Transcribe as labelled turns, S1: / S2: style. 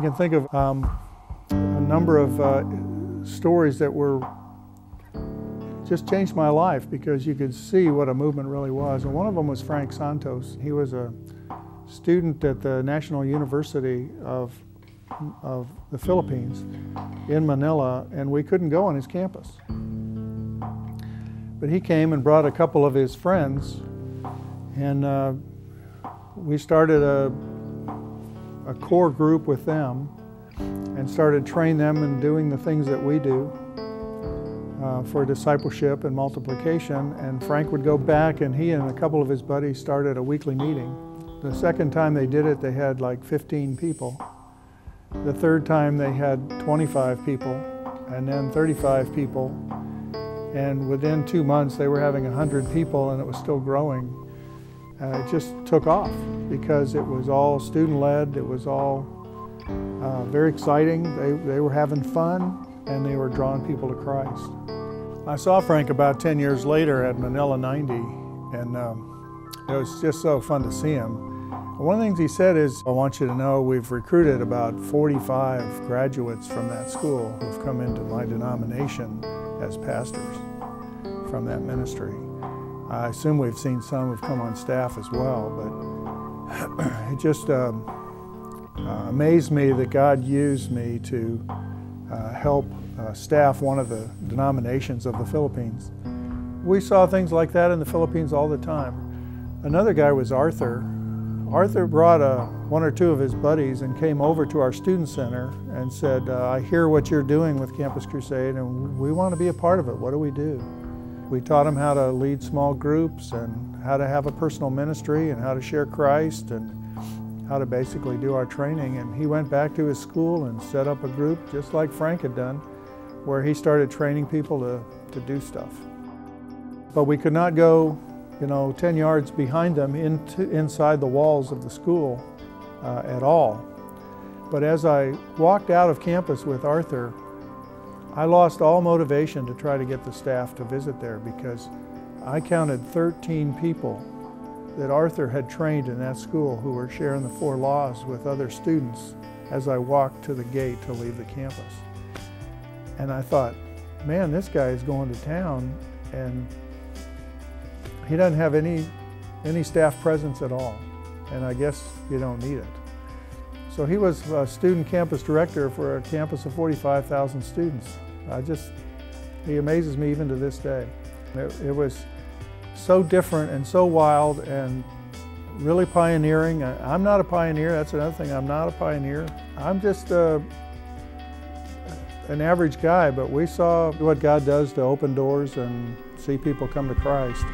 S1: I can think of a number of stories that were just changed my life because you could see what a movement really was. And one of them was Frank Santos. He was a student at the National University of the Philippines in Manila, and we couldn't go on his campus. But he came and brought a couple of his friends, and we started a core group with them and started training them and doing the things that we do for discipleship and multiplication. And Frank would go back, and he and a couple of his buddies started a weekly meeting. The second time they did it, they had like 15 people. The third time they had 25 people, and then 35 people. And within 2 months they were having 100 people, and it was still growing. It just took off because it was all student-led. It was all very exciting. They were having fun, and they were drawing people to Christ. I saw Frank about 10 years later at Manila 90, and it was just so fun to see him. One of the things he said is, I want you to know we've recruited about 45 graduates from that school who've come into my denomination as pastors from that ministry. I assume we've seen some who've come on staff as well, but it just amazed me that God used me to help staff one of the denominations of the Philippines. We saw things like that in the Philippines all the time. Another guy was Arthur. Arthur brought one or two of his buddies and came over to our student center and said, I hear what you're doing with Campus Crusade, and we want to be a part of it. What do we do? We taught him how to lead small groups and how to have a personal ministry and how to share Christ and how to basically do our training. And he went back to his school and set up a group just like Frank had done, where he started training people to do stuff. But we could not go 10 yards behind them inside the walls of the school at all. But as I walked out of campus with Arthur, I lost all motivation to try to get the staff to visit there because I counted 13 people that Arthur had trained in that school who were sharing the 4 laws with other students as I walked to the gate to leave the campus. And I thought, man, this guy is going to town and he doesn't have any staff presence at all, and I guess you don't need it. So he was a student campus director for a campus of 45,000 students. He amazes me even to this day. It was so different and so wild and really pioneering. I'm not a pioneer, that's another thing, I'm not a pioneer. I'm just an average guy, but we saw what God does to open doors and see people come to Christ.